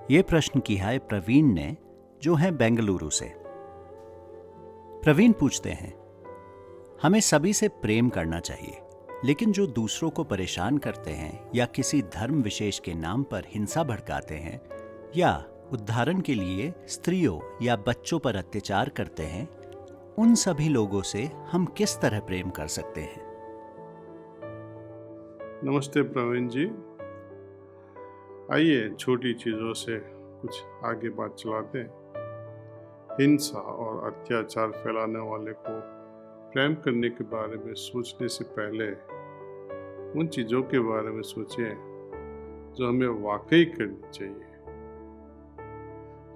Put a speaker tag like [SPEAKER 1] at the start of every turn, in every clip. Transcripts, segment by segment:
[SPEAKER 1] ये प्रश्न किया है प्रवीण ने, जो है बेंगलुरु से। प्रवीण पूछते हैं, हमें सभी से प्रेम करना चाहिए, लेकिन जो दूसरों को परेशान करते हैं या किसी धर्म विशेष के नाम पर हिंसा भड़काते हैं या उदाहरण के लिए स्त्रियों या बच्चों पर अत्याचार करते हैं, उन सभी लोगों से हम किस तरह प्रेम कर सकते हैं?
[SPEAKER 2] नमस्ते प्रवीण जी। आइए छोटी चीज़ों से कुछ आगे बात चलाते हैं। हिंसा और अत्याचार फैलाने वाले को प्रेम करने के बारे में सोचने से पहले उन चीज़ों के बारे में सोचें जो हमें वाकई करनी चाहिए,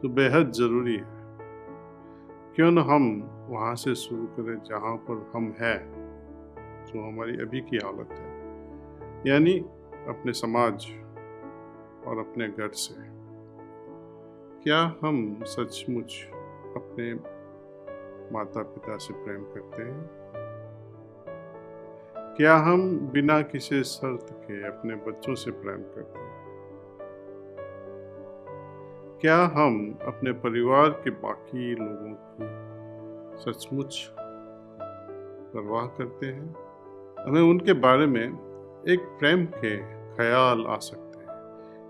[SPEAKER 2] जो बेहद ज़रूरी है। क्यों न हम वहाँ से शुरू करें जहाँ पर हम हैं, जो हमारी अभी की हालत है, यानी अपने समाज और अपने घर से। क्या हम सचमुच अपने माता पिता से प्रेम करते हैं? क्या हम बिना किसी शर्त के अपने बच्चों से प्रेम करते हैं? क्या हम अपने परिवार के बाकी लोगों की सचमुच परवाह करते हैं? हमें उनके बारे में एक प्रेम के ख्याल आ सकते हैं,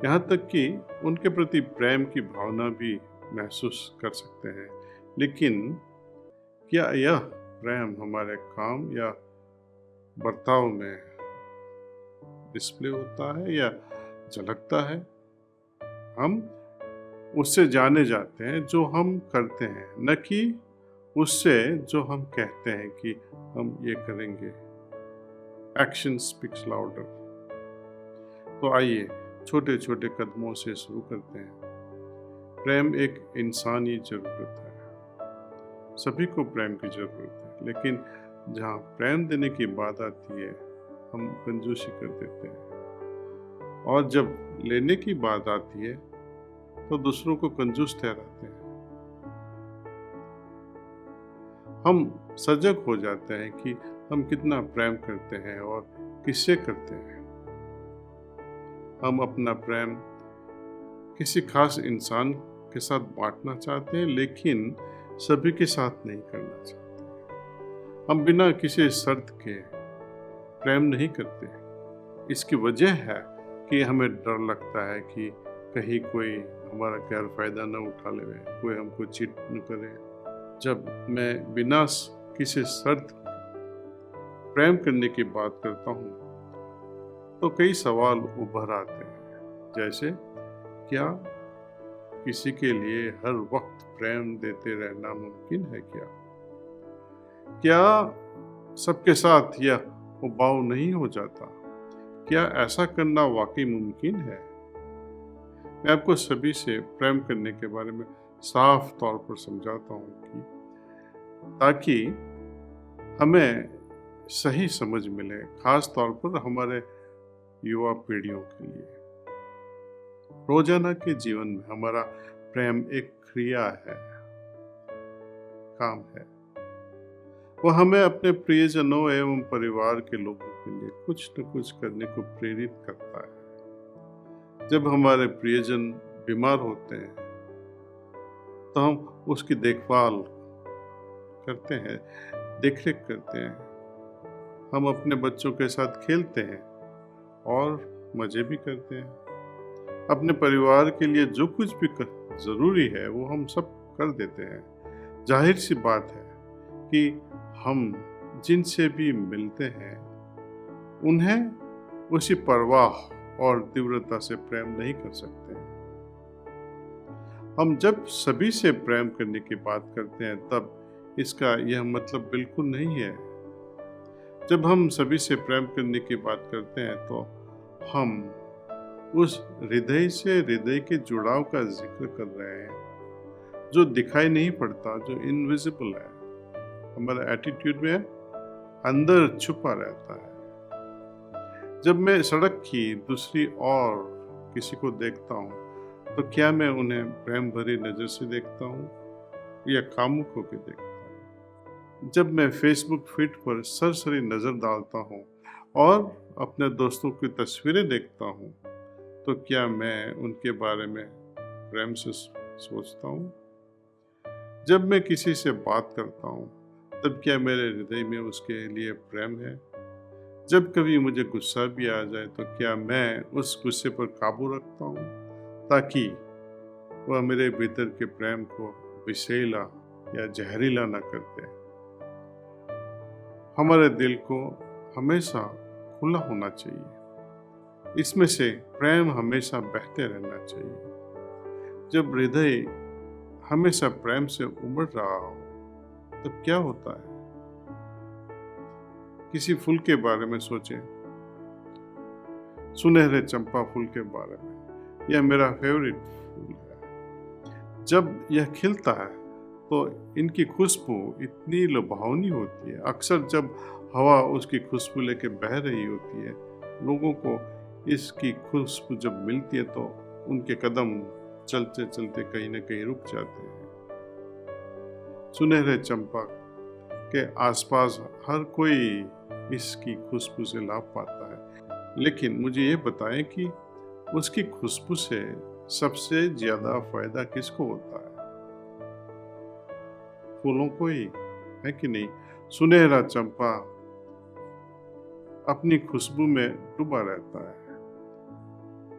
[SPEAKER 2] यहाँ तक कि उनके प्रति प्रेम की भावना भी महसूस कर सकते हैं। लेकिन क्या यह प्रेम हमारे काम या बर्ताव में डिस्प्ले होता है या झलकता है? हम उससे जाने जाते हैं जो हम करते हैं, न कि उससे जो हम कहते हैं कि हम ये करेंगे। Action speaks louder. तो आइए छोटे छोटे कदमों से शुरू करते हैं। प्रेम एक इंसानी ज़रूरत है, सभी को प्रेम की ज़रूरत है, लेकिन जहाँ प्रेम देने की बात आती है हम कंजूसी कर देते हैं, और जब लेने की बात आती है तो दूसरों को कंजूस ठहराते हैं। हम सजग हो जाते हैं कि हम कितना प्रेम करते हैं और किससे करते हैं। हम अपना प्रेम किसी खास इंसान के साथ बांटना चाहते हैं, लेकिन सभी के साथ नहीं करना चाहते। हम बिना किसी शर्त के प्रेम नहीं करते। इसकी वजह है कि हमें डर लगता है कि कहीं कोई हमारा गैर फायदा न उठा ले, कोई हमको चीट न करे। जब मैं बिना किसी शर्त प्रेम करने की बात करता हूँ तो कई सवाल उभर आते हैं, जैसे क्या किसी के लिए हर वक्त प्रेम देते रहना मुमकिन है? क्या सबके साथ यह उबाऊ नहीं हो जाता? क्या ऐसा करना वाकई मुमकिन है? मैं आपको सभी से प्रेम करने के बारे में साफ तौर पर समझाता हूँ कि ताकि हमें सही समझ मिले, खास तौर पर हमारे युवा पीढ़ियों के लिए। रोजाना के जीवन में हमारा प्रेम एक क्रिया है, काम है। वह हमें अपने प्रियजनों एवं परिवार के लोगों के लिए कुछ न कुछ करने को प्रेरित करता है। जब हमारे प्रियजन बीमार होते हैं तो हम उसकी देखभाल करते हैं, देखरेख करते हैं। हम अपने बच्चों के साथ खेलते हैं और मजे भी करते हैं। अपने परिवार के लिए जो कुछ भी जरूरी है वो हम सब कर देते हैं। जाहिर सी बात है कि हम जिनसे भी मिलते हैं उन्हें उसी परवाह और तीव्रता से प्रेम नहीं कर सकते। हम जब सभी से प्रेम करने की बात करते हैं तब इसका यह मतलब बिल्कुल नहीं है। जब हम सभी से प्रेम करने की बात करते हैं तो हम उस हृदय से हृदय के जुड़ाव का जिक्र कर रहे हैं जो दिखाई नहीं पड़ता, जो इनविजिबल है, हमारा एटीट्यूड में अंदर छुपा रहता है। जब मैं सड़क की दूसरी ओर किसी को देखता हूँ तो क्या मैं उन्हें प्रेम भरी नजर से देखता हूँ या खामुख होकर देखता हूँ? जब मैं फेसबुक फीड पर सरसरी नजर डालता हूँ और अपने दोस्तों की तस्वीरें देखता हूँ तो क्या मैं उनके बारे में प्रेम से सोचता हूँ? जब मैं किसी से बात करता हूँ तब क्या मेरे हृदय में उसके लिए प्रेम है? जब कभी मुझे गुस्सा भी आ जाए तो क्या मैं उस गुस्से पर काबू रखता हूँ ताकि वह मेरे भीतर के प्रेम को विषैला या जहरीला न कर दे? हमारे दिल को हमेशा खुला होना चाहिए। इसमें से प्रेम हमेशा बहते रहना चाहिए। जब हृदय हमेशा प्रेम से उमड़ रहा हो तब क्या होता है? किसी फूल के बारे में सोचें, सुनहरे चंपा फूल के बारे में। यह मेरा फेवरेट फूल है। जब यह खिलता है तो इनकी खुशबू इतनी लुभावनी होती है। अक्सर जब हवा उसकी खुशबू लेके बह रही होती है, लोगों को इसकी खुशबू जब मिलती है तो उनके कदम चलते चलते कहीं न कहीं रुक जाते हैं। सुनहरे चंपा के आसपास हर कोई इसकी खुशबू से लाभ पाता है, लेकिन मुझे ये बताएं कि उसकी खुशबू से सबसे ज्यादा फायदा किसको होता है? फूलों को ही, है कि नहीं? सुनहरा चंपा अपनी खुशबू में डूबा रहता है।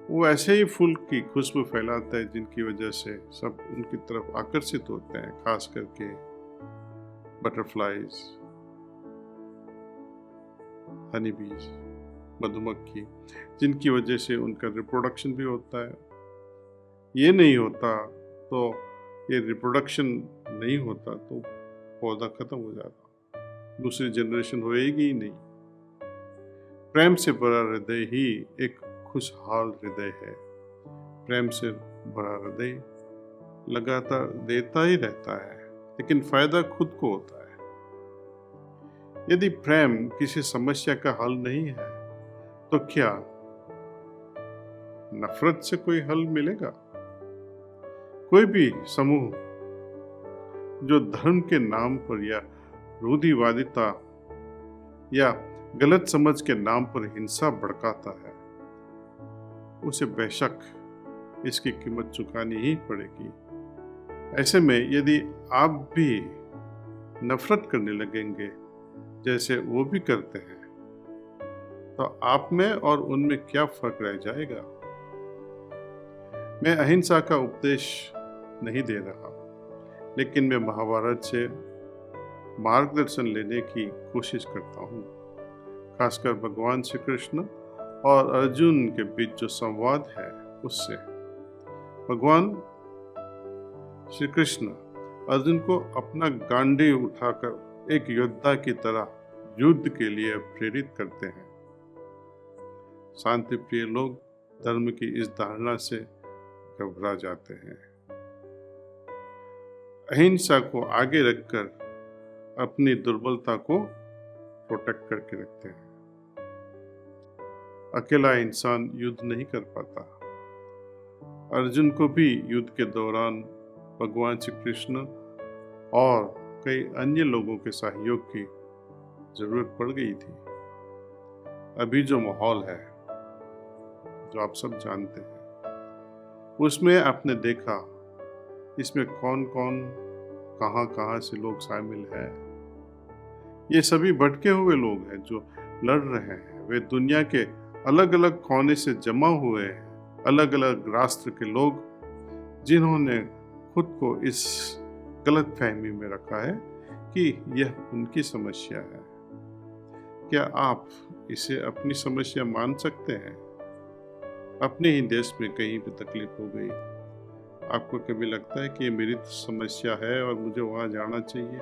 [SPEAKER 2] वो ऐसे ही फूल की खुशबू फैलाता है जिनकी वजह से सब उनकी तरफ आकर्षित होते हैं, खास करके बटरफ्लाइज, हनी बीज, मधुमक्खी, जिनकी वजह से उनका रिप्रोडक्शन भी होता है। ये नहीं होता तो ये रिप्रोडक्शन नहीं होता तो पौधा खत्म हो जाता, दूसरी जनरेशन होएगी ही नहीं। प्रेम से भरा हृदय ही एक खुशहाल हृदय है। प्रेम से भरा हृदय लगातार देता ही रहता है, लेकिन फायदा खुद को होता है। यदि प्रेम किसी समस्या का हल नहीं है तो क्या नफरत से कोई हल मिलेगा? कोई भी समूह जो धर्म के नाम पर या रूढ़िवादिता या गलत समझ के नाम पर हिंसा भड़काता है, उसे बेशक इसकी कीमत चुकानी ही पड़ेगी। ऐसे में यदि आप भी नफरत करने लगेंगे जैसे वो भी करते हैं, तो आप में और उनमें क्या फर्क रह जाएगा? मैं अहिंसा का उपदेश नहीं दे रहा, लेकिन मैं महाभारत से मार्गदर्शन लेने की कोशिश करता हूँ, खासकर भगवान श्री कृष्ण और अर्जुन के बीच जो संवाद है उससे। भगवान श्री कृष्ण अर्जुन को अपना गांडीव उठाकर एक योद्धा की तरह युद्ध के लिए प्रेरित करते हैं। शांति प्रिय लोग धर्म की इस धारणा से घबरा जाते हैं। अहिंसा को आगे रखकर अपनी दुर्बलता को प्रोटेक्ट करके रखते हैं। अकेला इंसान युद्ध नहीं कर पाता। अर्जुन को भी युद्ध के दौरान भगवान श्री कृष्ण और कई अन्य लोगों के सहयोग की जरूरत पड़ गई थी। अभी जो माहौल है, जो आप सब जानते हैं, उसमें आपने देखा इसमें कौन कौन कहाँ से लोग शामिल हैं। ये सभी भटके हुए लोग हैं जो लड़ रहे हैं। वे दुनिया के अलग अलग कोने से जमा हुए हैं, अलग अलग राष्ट्र के लोग, जिन्होंने खुद को इस गलत फहमी में रखा है कि यह उनकी समस्या है। क्या आप इसे अपनी समस्या मान सकते हैं? अपने ही देश में कहीं भी तकलीफ हो गई, आपको कभी लगता है कि ये मेरी समस्या है और मुझे वहां जाना चाहिए?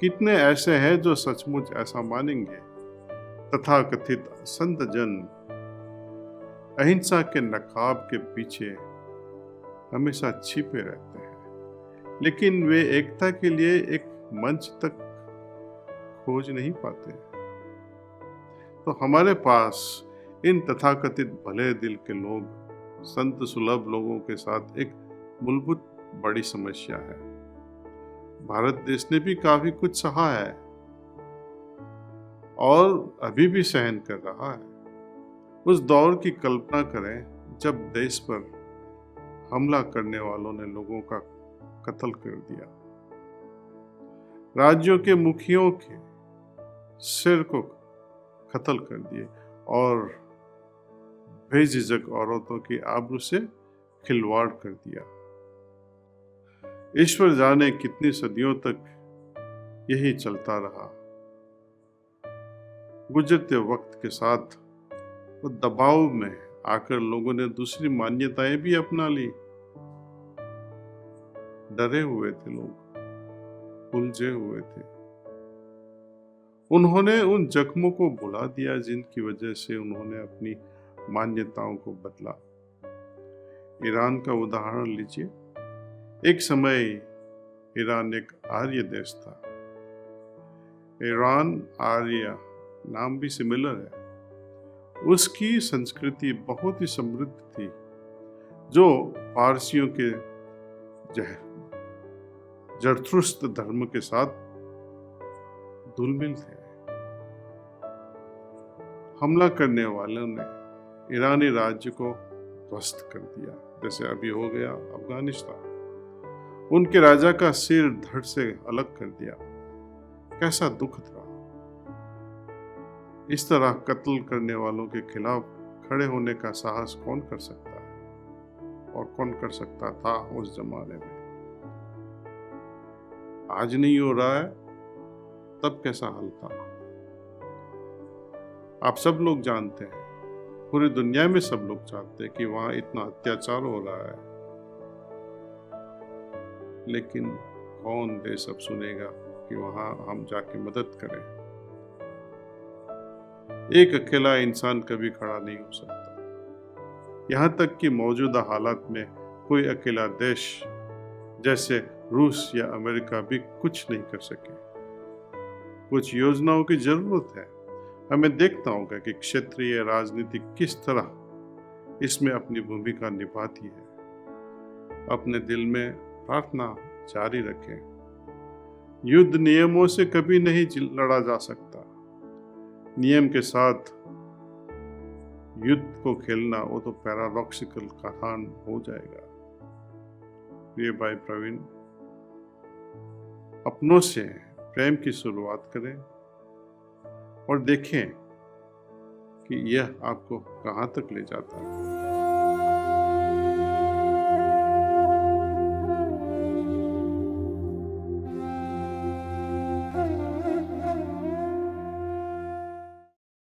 [SPEAKER 2] कितने ऐसे हैं जो सचमुच ऐसा मानेंगे? तथाकथित संत जन अहिंसा के नकाब के पीछे हमेशा छिपे रहते हैं, लेकिन वे एकता के लिए एक मंच तक खोज नहीं पाते। तो हमारे पास इन तथाकथित भले दिल के लोग, संत सुलभ लोगों के साथ एक मूलभूत बड़ी समस्या है। भारत देश ने भी काफी कुछ सहा है और अभी भी सहन कर रहा है। उस दौर की कल्पना करें जब देश पर हमला करने वालों ने लोगों का कत्ल कर दिया। राज्यों के मुखियों के सिर को कत्ल कर दिए और बेझिझक औरतों की आबरू से खिलवाड़ कर दिया। ईश्वर जाने कितनी सदियों तक यही चलता रहा। गुजरते वक्त के साथ वो दबाव में आकर लोगों ने दूसरी मान्यताएं भी अपना ली। डरे हुए थे लोग, उलझे हुए थे। उन्होंने उन जख्मों को भुला दिया जिनकी वजह से उन्होंने अपनी मान्यताओं को बदला। ईरान का उदाहरण लीजिए। एक समय ईरान एक आर्य देश था। ईरान आर्य नाम भी सिमिलर है। उसकी संस्कृति बहुत ही समृद्ध थी, जो पारसियों के जरथुस्त्र धर्म के साथ धुलमिल थे। हमला करने वालों ने ईरानी राज्य को ध्वस्त कर दिया, जैसे अभी हो गया अफगानिस्तान। उनके राजा का सिर धड़ से अलग कर दिया। कैसा दुख था। इस तरह कत्ल करने वालों के खिलाफ खड़े होने का साहस कौन कर सकता है और कौन कर सकता था उस जमाने में। आज नहीं हो रहा है, तब कैसा हाल था। आप सब लोग जानते हैं, पूरी दुनिया में सब लोग जानते हैं कि वहां इतना अत्याचार हो रहा है, लेकिन कौन देश अब सुनेगा कि वहां हम जाके मदद करें। एक अकेला इंसान कभी खड़ा नहीं हो सकता। यहां तक कि मौजूदा हालात में कोई अकेला देश जैसे रूस या अमेरिका भी कुछ नहीं कर सके। कुछ योजनाओं की जरूरत है। हमें देखना होगा कि क्षेत्रीय राजनीति किस तरह इसमें अपनी भूमिका निभाती है। अपने दिल में प्रार्थना जारी रखें। युद्ध नियमों से कभी नहीं लड़ा जा सकता। नियम के साथ युद्ध को खेलना वो तो पैराडॉक्सिकल कथन हो जाएगा। ये भाई प्रवीण, अपनों से प्रेम की शुरुआत करें और देखें कि यह आपको कहां तक ले जाता है।